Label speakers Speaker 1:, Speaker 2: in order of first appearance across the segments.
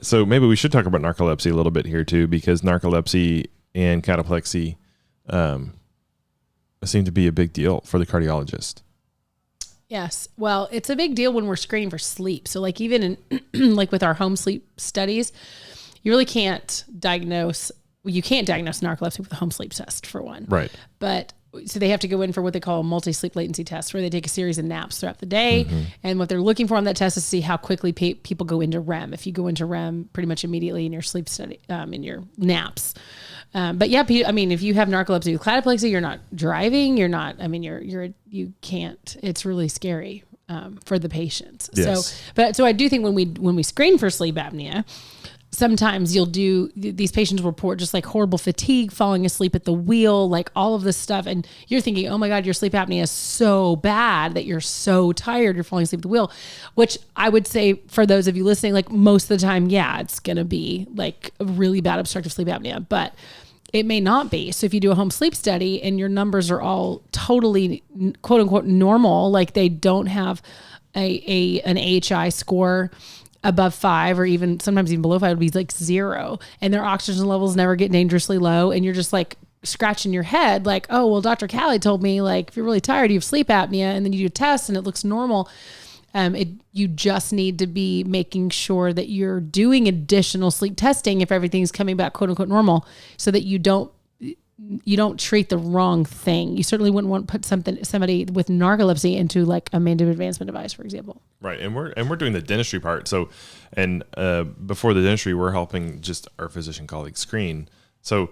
Speaker 1: So maybe we should talk about narcolepsy a little bit here too, because narcolepsy and cataplexy seem to be a big deal for the cardiologist.
Speaker 2: Yes. Well, it's a big deal when we're screening for sleep. So like even in like with our home sleep studies, you really can't diagnose narcolepsy with a home sleep test for one.
Speaker 1: Right.
Speaker 2: But so they have to go in for what they call a multi-sleep latency test, where they take a series of naps throughout the day. Mm-hmm. And what they're looking for on that test is to see how quickly people go into REM. If you go into REM pretty much immediately in your sleep study, in your naps. But yeah, I mean, if you have narcolepsy with cataplexy, you're not driving, you can't, it's really scary, for the patients.
Speaker 1: Yes.
Speaker 2: So I do think when we screen for sleep apnea, sometimes these patients report just like horrible fatigue, falling asleep at the wheel, like all of this stuff. And you're thinking, oh my God, your sleep apnea is so bad that you're so tired, you're falling asleep at the wheel, which I would say for those of you listening, like most of the time, yeah, it's going to be like a really bad obstructive sleep apnea, but it may not be. So if you do a home sleep study and your numbers are all totally quote unquote normal, like they don't have an AHI score above 5 or even sometimes even below 5 would be like 0, and their oxygen levels never get dangerously low, and you're just like scratching your head like, oh, well, Dr. Callie told me like if you're really tired, you have sleep apnea, and then you do a test and it looks normal. You just need to be making sure that you're doing additional sleep testing if everything's coming back quote unquote normal, so that you don't treat the wrong thing. You certainly wouldn't want to put somebody with narcolepsy into like a mandible advancement device, for example.
Speaker 1: Right. And we're doing the dentistry part. So, and before the dentistry, we're helping just our physician colleagues screen. So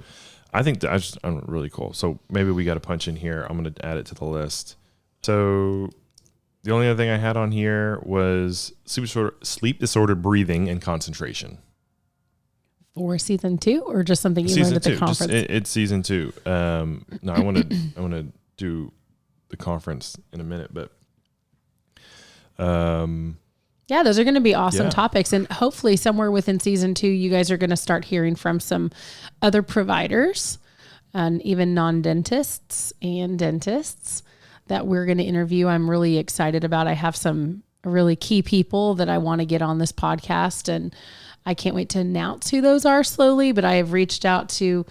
Speaker 1: I think I'm really cool. So maybe we got to punch in here. I'm going to add it to the list. So the only other thing I had on here was sleep disorder breathing and concentration.
Speaker 2: For season 2, or just something you learned at the conference?
Speaker 1: It's season 2. No, I want to do the conference in a minute, but
Speaker 2: yeah, those are going to be awesome topics, and hopefully somewhere within season 2, you guys are going to start hearing from some other providers and even non-dentists and dentists that we're going to interview. I'm really excited about. I have some really key people that I want to get on this podcast, and I can't wait to announce who those are slowly, but I have reached out to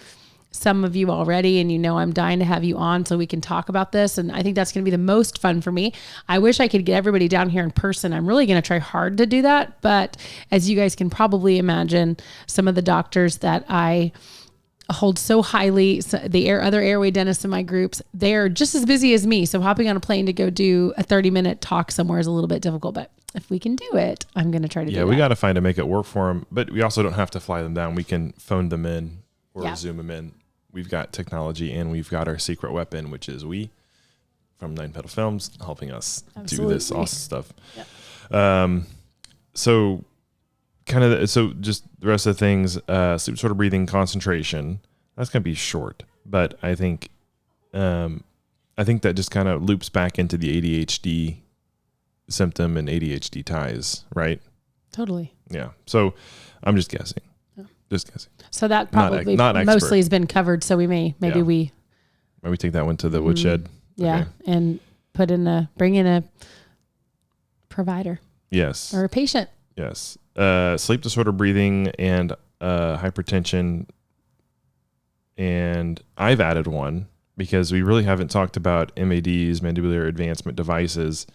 Speaker 2: some of you already, and I'm dying to have you on so we can talk about this. And I think that's going to be the most fun for me. I wish I could get everybody down here in person. I'm really going to try hard to do that. But as you guys can probably imagine, some of the doctors that I hold so highly, the other airway dentists in my groups, they're just as busy as me. So hopping on a plane to go do a 30-minute talk somewhere is a little bit difficult, but if we can do it, I'm going to try to do it.
Speaker 1: Yeah, we got to find a make it work for them, but we also don't have to fly them down. We can phone them in or Zoom them in. We've got technology, and we've got our secret weapon, which is we from Nine Pedal Films helping us do this awesome stuff. Yep. So just the rest of the things, sleep disorder breathing, concentration, that's going to be short, but I think that just kind of loops back into the ADHD symptom and ADHD ties, right?
Speaker 2: Totally.
Speaker 1: Yeah. So I'm just guessing. Just guessing.
Speaker 2: So that probably not mostly has been covered. So we maybe we
Speaker 1: take that one to the woodshed.
Speaker 2: Yeah. Okay. And bring in a provider.
Speaker 1: Yes.
Speaker 2: Or a patient.
Speaker 1: Yes. Sleep disorder breathing and hypertension. And I've added one because we really haven't talked about MADs, mandibular advancement devices.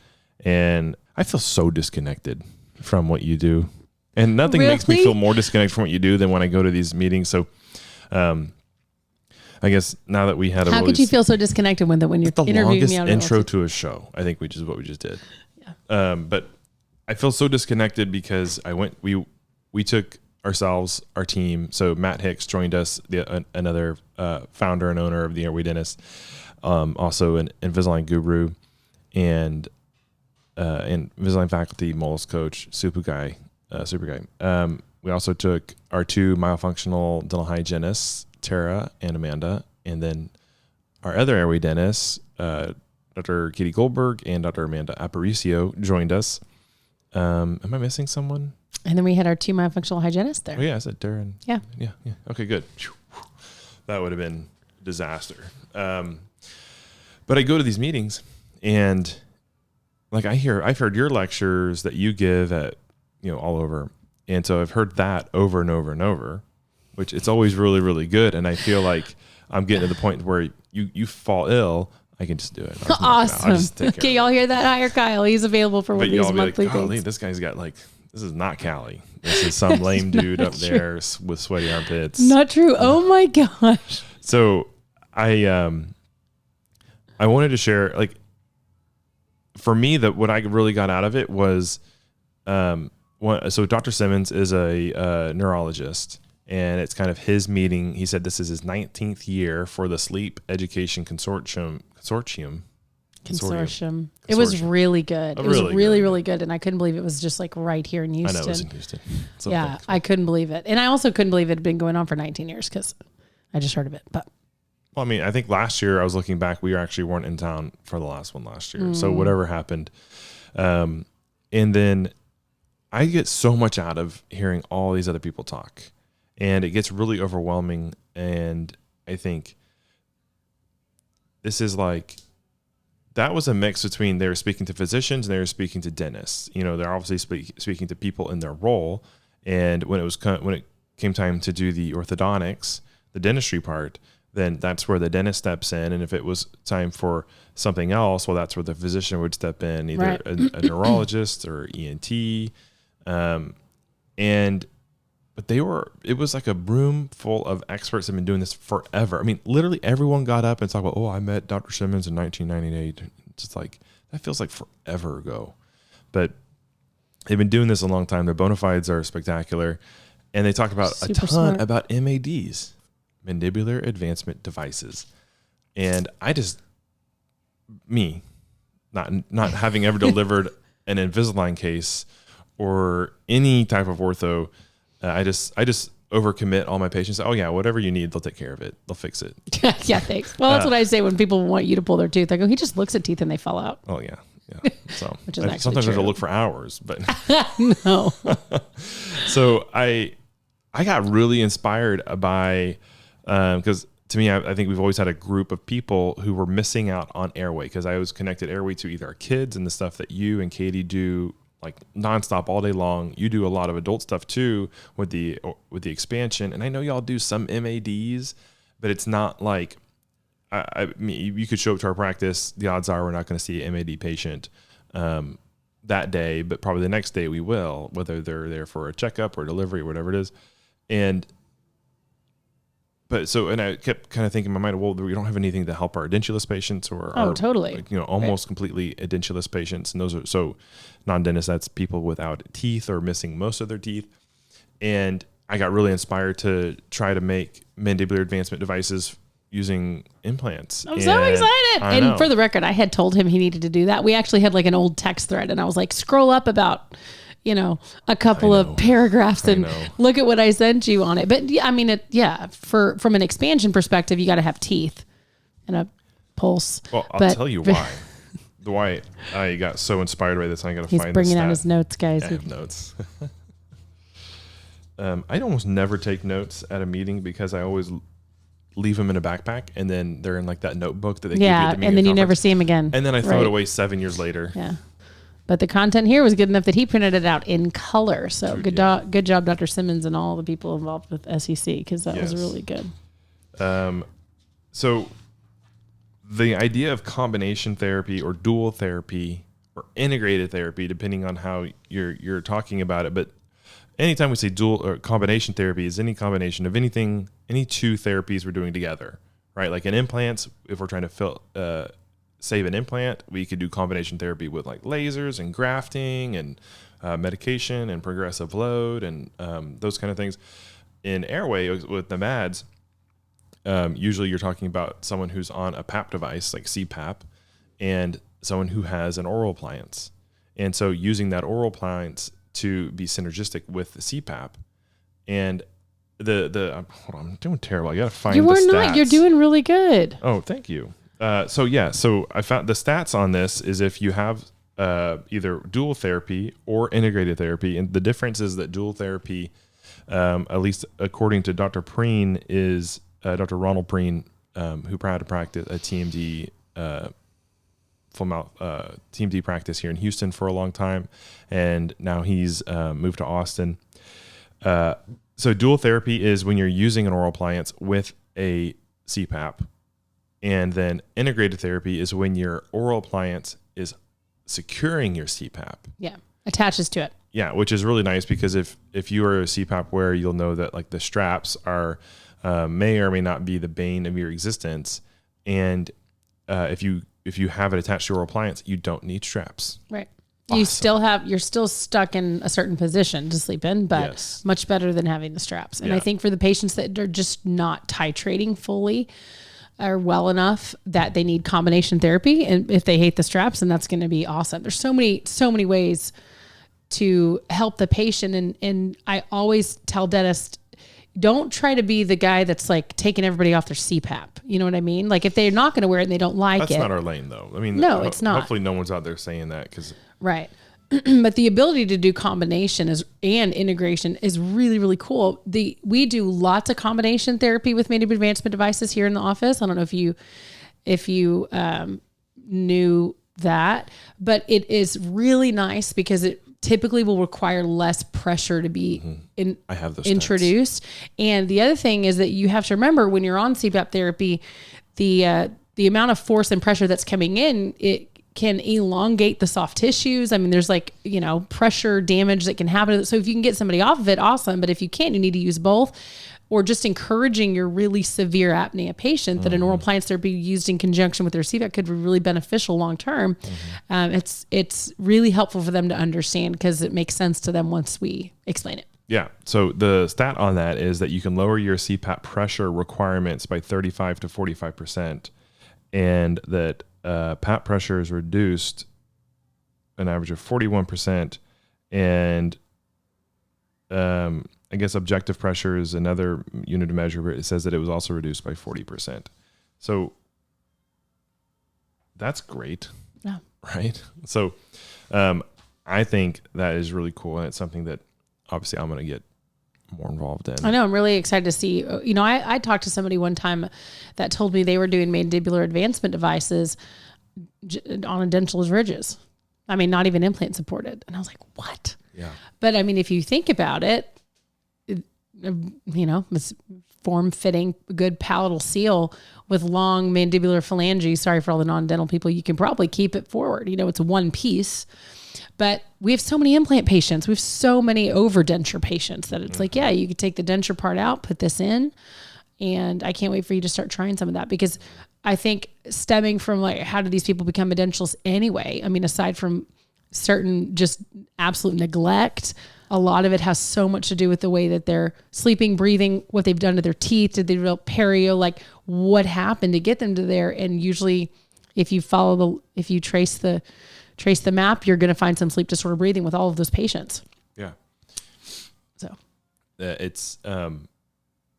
Speaker 1: And I feel so disconnected from what you do. And nothing makes me feel more disconnected from what you do than when I go to these meetings. So I guess now that we had
Speaker 2: How could you feel so disconnected when you're interviewing me?
Speaker 1: The longest intro to a show, I think, which is what we just did. Yeah. But I feel so disconnected because we took ourselves, our team. So Matt Hicks joined us, another founder and owner of the Airway Dentist, also an Invisalign guru, and Invisalign faculty, molars coach, super guy. We also took our 2 myofunctional dental hygienists, Tara and Amanda, and then our other airway dentists, Dr. Katie Goldberg and Dr. Amanda Aparicio joined us. Am I missing someone?
Speaker 2: And then we had our 2 myofunctional hygienists there.
Speaker 1: Oh yeah, I said Darren.
Speaker 2: Yeah.
Speaker 1: Okay, good. That would have been disaster. But I go to these meetings, and like I've heard your lectures that you give at all over, And so I've heard that over and over and over, which it's always really, really good. And I feel like I'm getting to the point where you fall ill, I can just do it.
Speaker 2: Awesome. Okay, y'all hear that? Hire Kyle. He's available for one of these monthly things.
Speaker 1: This guy's got like, this is not Callie. This is some lame dude up there with sweaty armpits.
Speaker 2: Not true. Oh my gosh.
Speaker 1: So I wanted to share, like, for me, that what I really got out of it was, so Dr. Simmons is a neurologist, and it's kind of his meeting. He said this is his 19th year for the Sleep Education Consortium. It was really good. It was really good. And I couldn't believe it was just like right here in Houston.
Speaker 2: I know, it was in Houston. So yeah, thankful. I couldn't believe it. And I also couldn't believe it had been going on for 19 years because I just heard of it. But
Speaker 1: well, I mean, I think last year I was looking back, we actually weren't in town for the last one last year. So whatever happened. And then I get so much out of hearing all these other people talk, and it gets really overwhelming. And I think this is like, that was a mix between they were speaking to physicians and they were speaking to dentists. You know, they're obviously speaking to people in their role. And when it came time to do the orthodontics, the dentistry part, then that's where the dentist steps in. And if it was time for something else, well, that's where the physician would step in, either right. a neurologist or ENT. But it was like a room full of experts that have been doing this forever. I mean, literally everyone got up and talked about, I met Dr. Simmons in 1998. Just like, that feels like forever ago. But they've been doing this a long time. Their bona fides are spectacular. And they talked about a ton about MADs, mandibular advancement devices. And I just, not having ever delivered an Invisalign case or any type of ortho, I just overcommit all my patients. Oh yeah, whatever you need, they'll take care of it. They'll fix it.
Speaker 2: Yeah, thanks. Well, that's what I say when people want you to pull their tooth. I go, he just looks at teeth and they fall out.
Speaker 1: Oh yeah. So sometimes I have to look for hours, but
Speaker 2: no.
Speaker 1: So I got really inspired by, because to me, I think we've always had a group of people who were missing out on Airway, because I was connected Airway to either our kids and the stuff that you and Katie do like nonstop all day long. You do a lot of adult stuff too with the expansion. And I know y'all do some MADs, but it's not like, you could show up to our practice. The odds are we're not going to see an MAD patient that day, but probably the next day we will, whether they're there for a checkup or delivery or whatever it is. And I kept kind of thinking in my mind, well, we don't have anything to help our edentulous patients or
Speaker 2: totally,
Speaker 1: almost completely edentulous patients. And those are, so non-dentists, that's people without teeth or missing most of their teeth. And I got really inspired to try to make mandibular advancement devices using implants.
Speaker 2: I'm so excited. And for the record, I had told him he needed to do that. We actually had like an old text thread, and I was like, scroll up about a couple of paragraphs and look at what I sent you on it. But yeah, I mean, from an expansion perspective, you got to have teeth and a pulse.
Speaker 1: Well, I'll tell you why. Why I got so inspired by this. I got to find.
Speaker 2: He's bringing out his notes, guys.
Speaker 1: I have notes. I almost never take notes at a meeting because I always leave them in a backpack, and then they're in like that notebook that they give you at the meeting
Speaker 2: and then you never see them again.
Speaker 1: And then I throw it away 7 years later.
Speaker 2: Yeah. But the content here was good enough that he printed it out in color. So good job, Dr. Simmons, and all the people involved with SEC, because that was really good.
Speaker 1: So the idea of combination therapy or dual therapy or integrated therapy, depending on how you're talking about it, but anytime we say dual or combination therapy is any combination of anything, any two therapies we're doing together, right? Like in implants, if we're trying to save an implant, we could do combination therapy with like lasers and grafting and medication and progressive load and those kind of things. In Airway with the MADs, usually you're talking about someone who's on a PAP device like CPAP and someone who has an oral appliance. And so using that oral appliance to be synergistic with the CPAP. And hold on, I'm doing terrible. I got to find the stats.
Speaker 2: You're doing really good.
Speaker 1: Oh, thank you. So I found the stats on this is if you have either dual therapy or integrated therapy, and the difference is that dual therapy, at least according to Dr. Preen, is Dr. Ronald Preen, who had to practice a TMD TMD practice here in Houston for a long time, and now he's moved to Austin. So dual therapy is when you're using an oral appliance with a CPAP, and then integrated therapy is when your oral appliance is securing your CPAP.
Speaker 2: Yeah, attaches to it.
Speaker 1: Yeah, which is really nice because if you are a CPAP wearer, you'll know that like the straps are may or may not be the bane of your existence, and if you have it attached to your appliance, you don't need straps.
Speaker 2: Right.
Speaker 1: Awesome.
Speaker 2: You're still stuck in a certain position to sleep in, but much better than having the straps. And I think for the patients that are just not titrating fully or well enough that they need combination therapy, and if they hate the straps, and that's going to be awesome. There's so many ways to help the patient. And I always tell dentists, don't try to be the guy that's like taking everybody off their CPAP. You know what I mean? Like if they're not going to wear it and they don't like
Speaker 1: That's
Speaker 2: it.
Speaker 1: not our lane though. I mean,
Speaker 2: no, it's not.
Speaker 1: Hopefully no one's out there saying that because.
Speaker 2: Right. But the ability to do combination and integration is really, really cool. We do lots of combination therapy with mandibular advancement devices here in the office. I don't know if you knew that, but it is really nice because it typically will require less pressure to be
Speaker 1: I have those
Speaker 2: introduced. And the other thing is that you have to remember when you're on CPAP therapy, the amount of force and pressure that's coming in, it can elongate the soft tissues. I mean, there's like, pressure damage that can happen. So if you can get somebody off of it, awesome. But if you can't, you need to use both, or just encouraging your really severe apnea patient that an oral appliance therapy used in conjunction with their CPAP could be really beneficial long-term. It's really helpful for them to understand because it makes sense to them once we explain it.
Speaker 1: Yeah. So the stat on that is that you can lower your CPAP pressure requirements by 35 to 45%, and that PAP pressure is reduced an average of 41%, and I guess objective pressure is another unit to measure, but it says that it was also reduced by 40%. So that's great.
Speaker 2: Yeah.
Speaker 1: Right. So I think that is really cool, and it's something that obviously I'm going to get more involved in.
Speaker 2: I know. I'm really excited to see, I talked to somebody one time that told me they were doing mandibular advancement devices on edentulous ridges. I mean, not even implant supported. And I was like, what?
Speaker 1: Yeah.
Speaker 2: But I mean, if you think about it, it's form-fitting, good palatal seal with long mandibular phalanges. Sorry for all the non-dental people. You can probably keep it forward. It's one piece. But we have so many implant patients. We have so many overdenture patients that it's like, yeah, you could take the denture part out, put this in. And I can't wait for you to start trying some of that, because I think stemming from like, how do these people become edentulous anyway? I mean, aside from certain just absolute neglect, a lot of it has so much to do with the way that they're sleeping, breathing, what they've done to their teeth. Did they develop perio? Like what happened to get them to there? And usually if you trace the map, you're going to find some sleep disorder breathing with all of those patients.
Speaker 1: Yeah.
Speaker 2: So
Speaker 1: it's,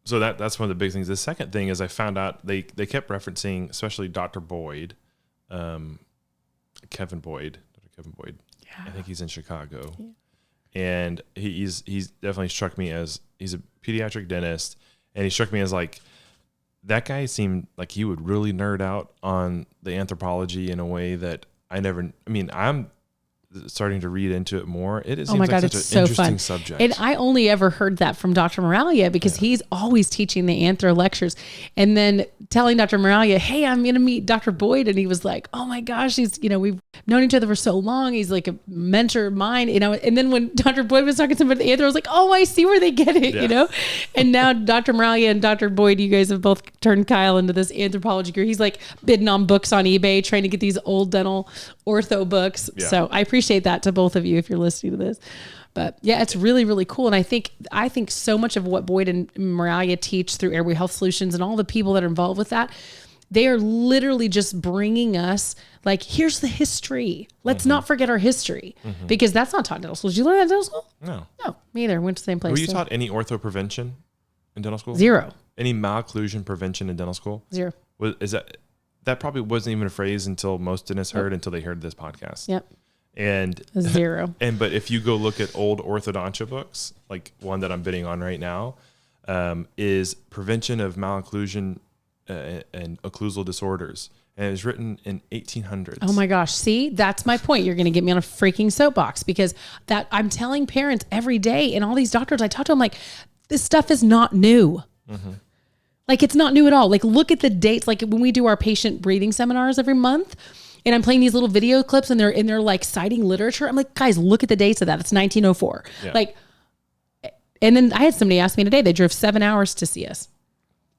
Speaker 1: so that's one of the big things. The second thing is I found out they kept referencing, especially Dr. Boyd, Kevin Boyd. Yeah. I think he's in Chicago. Yeah. And he's definitely struck me as, he's a pediatric dentist, and he struck me as like, that guy seemed like he would really nerd out on the anthropology in a way that I'm starting to read into it more. It is such an interesting subject.
Speaker 2: And I only ever heard that from Dr. Moralia, because he's always teaching the anthro lectures, and then telling Dr. Moralia, hey, I'm going to meet Dr. Boyd. And he was like, oh my gosh, we've known each other for so long. He's like a mentor of mine, and then when Dr. Boyd was talking to somebody at the anthro, I was like, oh, I see where they get it, And now Dr. Moralia and Dr. Boyd, you guys have both turned Kyle into this anthropology group. He's like bidding on books on eBay, trying to get these old dental ortho books. Yeah. So I appreciate that to both of you if you're listening to this. But yeah, it's really, really cool. And I think so much of what Boyd and Moralia teach through Airway Health Solutions and all the people that are involved with that, they are literally just bringing us like, here's the history. Let's not forget our history, because that's not taught in dental school. Did you learn that in dental school?
Speaker 1: No,
Speaker 2: me either. Went to the same place.
Speaker 1: Were you taught any ortho prevention in dental school?
Speaker 2: Zero.
Speaker 1: Any malocclusion prevention in dental school?
Speaker 2: Zero.
Speaker 1: That probably wasn't even a phrase until most dentists heard until they heard this podcast.
Speaker 2: Yep.
Speaker 1: And
Speaker 2: zero.
Speaker 1: But if you go look at old orthodontia books, like one that I'm bidding on right now, is prevention of malocclusion and occlusal disorders. and it was written in 1800s.
Speaker 2: Oh my gosh. See, that's my point. You're going to get me on a freaking soapbox because that I'm telling parents every day and all these doctors I talk to, I'm like, this stuff is not new. Mm-hmm. Like it's not new at all. Like look at the dates. Like when we do our patient breathing seminars every month and I'm playing these little video clips and they're like citing literature. I'm like, guys, look at the dates of that. It's 1904. Yeah. Like, and then I had somebody ask me today, they drove 7 hours to see us.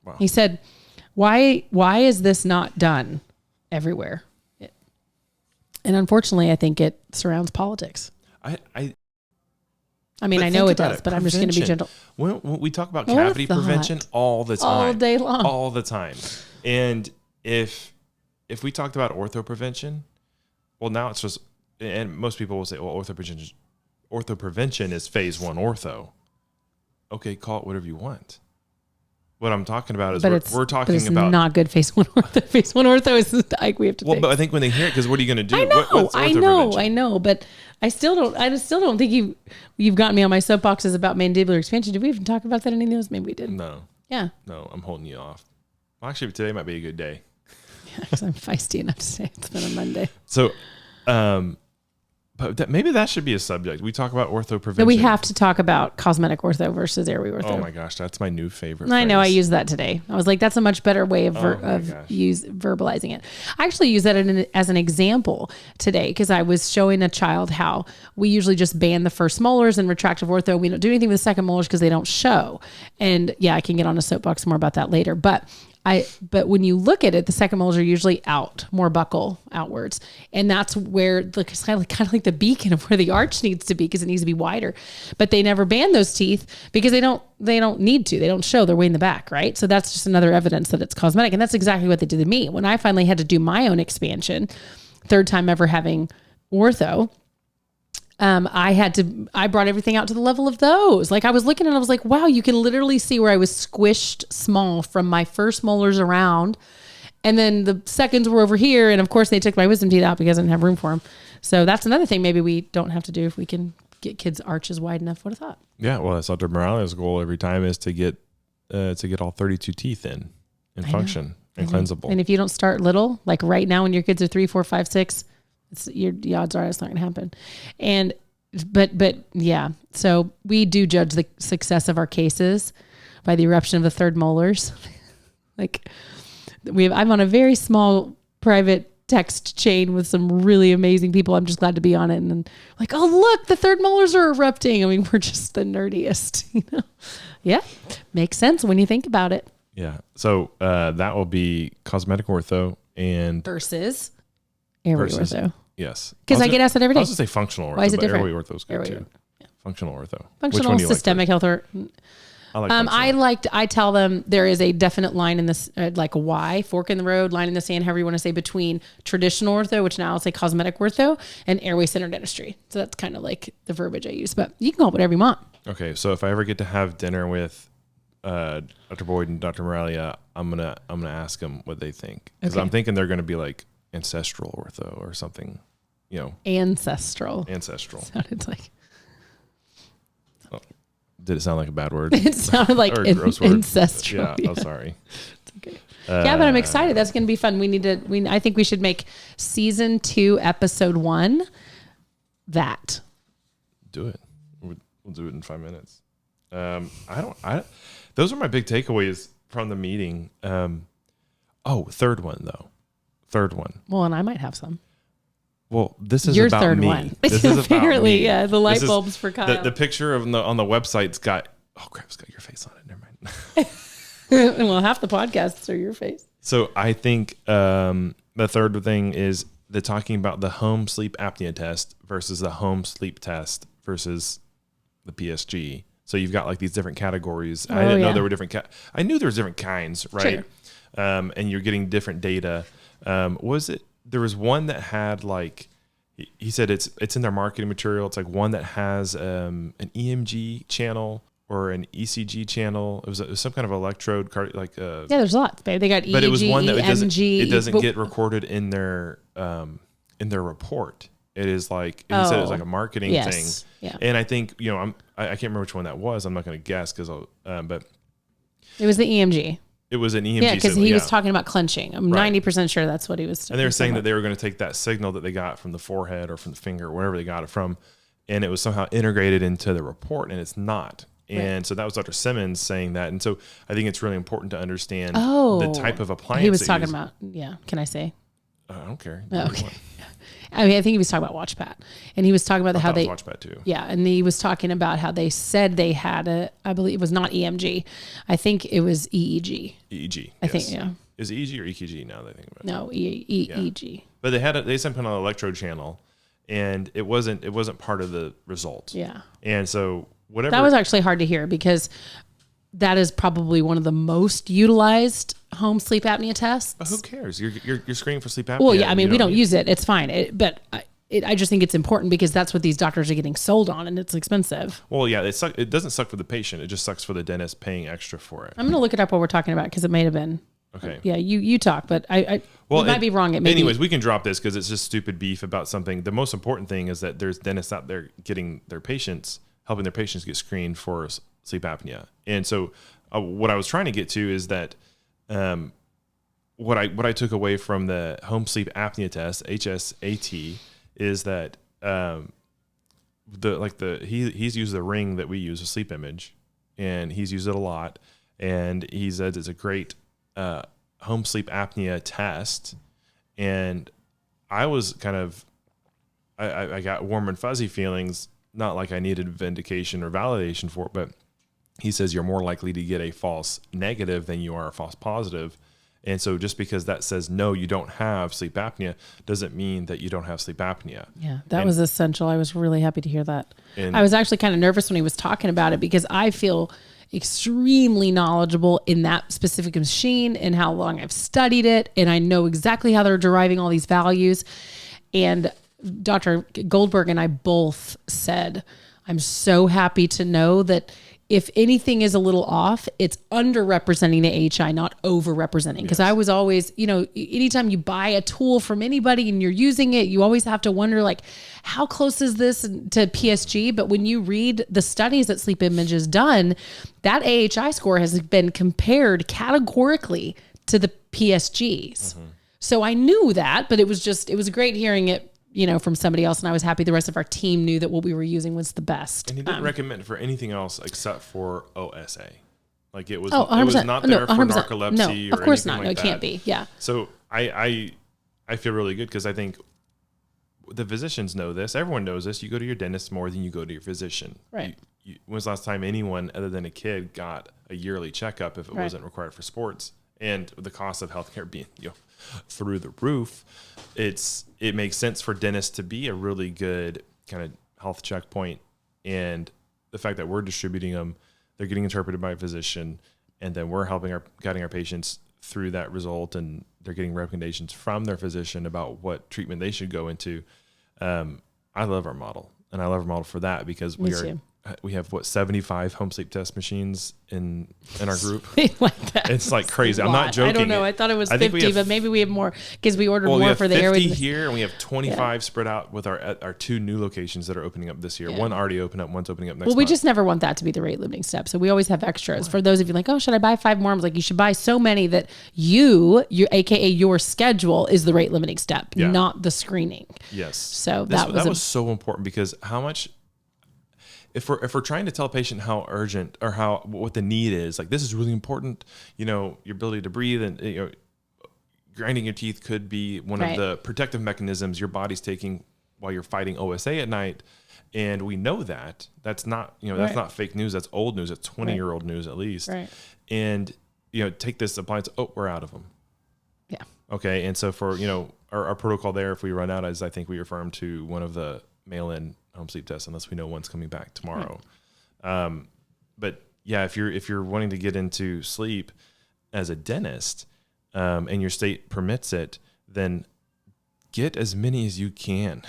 Speaker 2: Wow. He said, why is this not done everywhere? And unfortunately, I think it surrounds politics. I mean, I know it does, but I'm just going to be gentle.
Speaker 1: When we talk about cavity prevention all the time.
Speaker 2: All day long.
Speaker 1: All the time. And if we talked about ortho prevention, well, now it's just, and most people will say, well, ortho prevention is phase 1 ortho. Okay, call it whatever you want. What I'm talking about is we're talking about
Speaker 2: not good phase 1 ortho. Phase 1 ortho is like we have to.
Speaker 1: Well, but I think when they hear it, because what are you going to do?
Speaker 2: I know, but I still don't think you've gotten me on my soapboxes about mandibular expansion. Did we even talk about that in any of those? Maybe we did.
Speaker 1: No.
Speaker 2: Yeah.
Speaker 1: No, I'm holding you off. Well, actually, today might be a good day.
Speaker 2: Yeah, because I'm feisty enough to say it's been a Monday.
Speaker 1: So, but maybe that should be a subject. We talk about ortho prevention.
Speaker 2: No, we have to talk about cosmetic ortho versus airway ortho.
Speaker 1: Oh my gosh, that's my new favorite.
Speaker 2: I know. I used that today. I was like, that's a much better way of verbalizing it. I actually use that as an example today because I was showing a child how we usually just band the first molars in retractive ortho. We don't do anything with the second molars because they don't show. And yeah, I can get on a soapbox more about that later. But when you look at it, the second molars are usually out, more buccal outwards. And that's where it's kind of like the beacon of where the arch needs to be because it needs to be wider. But they never band those teeth because they don't need to. They don't show. They're way in the back, right? So that's just another evidence that it's cosmetic. And that's exactly what they did to me. When I finally had to do my own expansion, third time ever having ortho, I brought everything out to the level of those. Like I was looking and I was like, wow, you can literally see where I was squished small from my first molars around. And then the seconds were over here. And of course they took my wisdom teeth out because I didn't have room for them. So that's another thing maybe we don't have to do if we can get kids' arches wide enough. What a thought.
Speaker 1: Yeah. Well, that's Dr. Morales' goal every time is to get all 32 teeth in function and cleansable.
Speaker 2: And if you don't start little, like right now when your kids are 3, 4, 5, 6, the odds are it's not going to happen. And, but yeah, so we do judge the success of our cases by the eruption of the third molars. Like I'm on a very small private text chain with some really amazing people. I'm just glad to be on it. And like, oh, look, the third molars are erupting. I mean, we're just the nerdiest, you know? Yeah. Makes sense when you think about it.
Speaker 1: Yeah. So, that will be cosmetic ortho and
Speaker 2: versus airway ortho.
Speaker 1: Yes.
Speaker 2: Because I get asked that every day.
Speaker 1: I was going to say functional ortho.
Speaker 2: Why is it different?
Speaker 1: Airway ortho is good too. Yeah. Functional ortho.
Speaker 2: Functional systemic health. I tell them there is a definite line in this, like a Y, fork in the road, line in the sand, however you want to say, between traditional ortho, which now I'll say cosmetic ortho, and airway center dentistry. So that's kind of like the verbiage I use, but you can call it whatever you want. Okay.
Speaker 1: So if I ever get to have dinner with Dr. Boyd and Dr. Moralia, I'm gonna ask them what they think because I'm thinking they're gonna be like ancestral ortho or something, you know. Ancestral. Sounded like. Oh, did it sound like a bad word? It sounded like a gross word. Ancestral. Yeah. Oh, sorry. It's okay. Yeah, but I'm excited. That's gonna be fun. I think we should make season 2, episode 1. That. Do it. We'll do it in 5 minutes. Those are my big takeaways from the meeting. Third one. Well, and I might have some. Well, this is your about third me. One. This is apparently, me. Yeah, the light bulbs for Kyle. The picture on the website's got, oh crap, it's got your face on it. Never mind. Well, half the podcasts are your face. So I think the third thing is the talking about the home sleep apnea test versus the home sleep test versus the PSG. So you've got like these different categories. I didn't know there were different. I knew there was different kinds, right? Sure. And you're getting different data. There was one that had like, he said it's in their marketing material. It's like one that has an EMG channel or an ECG channel. It was some kind of electrode card, like there's lots, babe. They got EEG, but it was one that EMG, it doesn't get recorded in their report. It is like he said it was like a marketing thing. Yeah. And I think I can't remember which one that was. I'm not going to guess but it was the EMG. It was an EMG
Speaker 2: Yeah, because
Speaker 1: signal.
Speaker 2: he was talking about clenching. I'm 90% sure that's what he was talking about.
Speaker 1: And they were saying that they were going to take that signal that they got from the forehead or from the finger, or wherever they got it from, and it was somehow integrated into the report, and it's not. And so that was Dr. Simmons saying that. And so I think it's really important to understand the type of appliance
Speaker 2: he was talking about. Yeah. Can I say?
Speaker 1: I don't care.
Speaker 2: Oh, okay. I mean, I think he was talking about WatchPat, and he was talking about how they
Speaker 1: WatchPat too.
Speaker 2: Yeah, and he was talking about how they said they had I believe it was not EMG. I think it was EEG.
Speaker 1: EEG.
Speaker 2: I think, yeah.
Speaker 1: Is it EEG or EKG now that I think about it?
Speaker 2: No, EEG.
Speaker 1: But they sent him on an electrode channel, and it wasn't part of the result.
Speaker 2: Yeah.
Speaker 1: And so whatever.
Speaker 2: That was actually hard to hear because that is probably one of the most utilized home sleep apnea tests.
Speaker 1: But who cares? You're screening for sleep apnea.
Speaker 2: Well, yeah, I mean, we don't use it. It's fine. I just think it's important because that's what these doctors are getting sold on, and it's expensive.
Speaker 1: Well, yeah, it doesn't suck for the patient. It just sucks for the dentist paying extra for it.
Speaker 2: I'm going to look it up while we're talking about it because it may have been.
Speaker 1: Okay.
Speaker 2: Yeah, you talk, but it might be wrong.
Speaker 1: Anyways, we can drop this because it's just stupid beef about something. The most important thing is that there's dentists out there helping their patients get screened for sleep apnea. And so what I was trying to get to is that what I took away from the home sleep apnea test, HSAT, is that he's used the ring that we use, a sleep image, and he's used it a lot. And he says it's a great home sleep apnea test. And I was I got warm and fuzzy feelings, not like I needed vindication or validation for it, but he says you're more likely to get a false negative than you are a false positive. And so just because that says, no, you don't have sleep apnea, doesn't mean that you don't have sleep apnea.
Speaker 2: Yeah, that was essential. I was really happy to hear that. I was actually kind of nervous when he was talking about it because I feel extremely knowledgeable in that specific machine and how long I've studied it. And I know exactly how they're deriving all these values. And Dr. Goldberg and I both said, I'm so happy to know that if anything is a little off, it's underrepresenting the AHI, not overrepresenting. Because I was always, anytime you buy a tool from anybody and you're using it, you always have to wonder, like, how close is this to PSG? But when you read the studies that Sleep Image has done, that AHI score has been compared categorically to the PSGs. Mm-hmm. So I knew that, but it was great hearing it, from somebody else. And I was happy the rest of our team knew that what we were using was the best.
Speaker 1: And he didn't recommend it for anything else except for OSA. Like it was,
Speaker 2: 100%.
Speaker 1: It was not there for
Speaker 2: 100%.
Speaker 1: narcolepsy
Speaker 2: No,
Speaker 1: or
Speaker 2: of course
Speaker 1: anything
Speaker 2: not.
Speaker 1: like
Speaker 2: No, it can't be. Yeah.
Speaker 1: So I feel really good because I think the physicians know this. Everyone knows this. You go to your dentist more than you go to your physician.
Speaker 2: Right.
Speaker 1: When's the last time anyone other than a kid got a yearly checkup if it wasn't required for sports? And the cost of healthcare being through the roof, it makes sense for dentists to be a really good kind of health checkpoint. And the fact that we're distributing them, they're getting interpreted by a physician, and then we're guiding our patients through that result, and they're getting recommendations from their physician about what treatment they should go into. I love our model, and I love our model for that because we have 75 home sleep test machines in our group.
Speaker 2: Like that.
Speaker 1: It's like crazy. I'm not joking.
Speaker 2: I don't know. I thought it was 50, but maybe we have more because we ordered more for the air.
Speaker 1: 50 here, and we have 25 spread out with our 2 new locations that are opening up this year. Yeah. One already opened up, one's opening up next month.
Speaker 2: We just never want that to be the rate limiting step. So we always have extras. For those of you like, oh, should I buy 5 more? I'm like, you should buy so many that your AKA your schedule is the rate limiting step, not the screening.
Speaker 1: Yes.
Speaker 2: So
Speaker 1: that was so important because how much. If we're trying to tell a patient how urgent or what the need is, like this is really important, your ability to breathe and grinding your teeth could be one of the protective mechanisms your body's taking while you're fighting OSA at night, and we know that that's not that's not fake news. That's old news. It's 20-year-old news at least. Right. And take this appliance. Oh, we're out of them.
Speaker 2: Yeah. Okay.
Speaker 1: And so for our protocol there, if we run out, is I think we refer them to one of the mail-in home sleep tests unless we know one's coming back tomorrow. Right. But yeah, if you're wanting to get into sleep as a dentist, and your state permits it, then get as many as you can.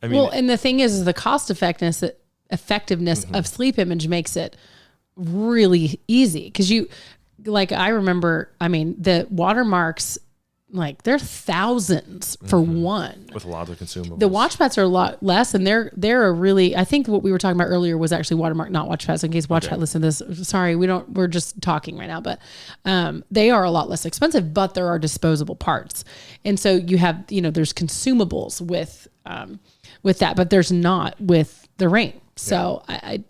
Speaker 1: I mean,
Speaker 2: and the thing is the cost effectiveness of Sleep Image makes it really easy. Cause I remember, the Watermarks like they're thousands for one.
Speaker 1: With lots of consumables.
Speaker 2: The WatchPats are a lot less, and they're a really. I think what we were talking about earlier was actually Watermark, not WatchPats. In case WatchPat listen to this, sorry, we're just talking right now, but they are a lot less expensive, but there are disposable parts, and so you have there's consumables with that, but there's not with the Ring. So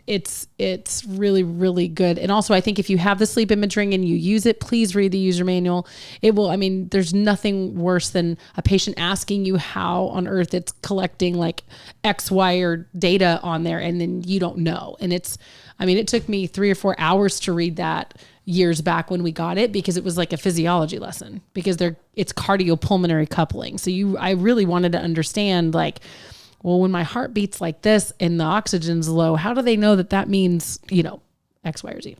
Speaker 2: it's really, really good. And also I think if you have the sleep imaging and you use it, please read the user manual. It will, there's nothing worse than a patient asking you how on earth it's collecting like X, Y, or data on there. And then you don't know. And it took me 3 or 4 hours to read that years back when we got it, because it was like a physiology lesson, because it's cardiopulmonary coupling. So I really wanted to understand, like, well, when my heart beats like this and the oxygen's low, how do they know that means, X, Y, or Z?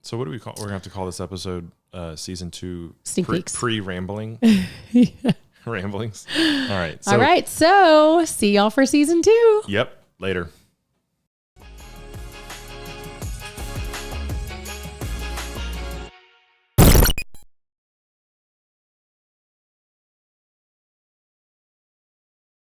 Speaker 2: So
Speaker 1: what do we call? We're gonna have to call this episode season 2
Speaker 2: Sneak
Speaker 1: pre-rambling. Ramblings. All right.
Speaker 2: So see y'all for season 2.
Speaker 1: Yep. Later.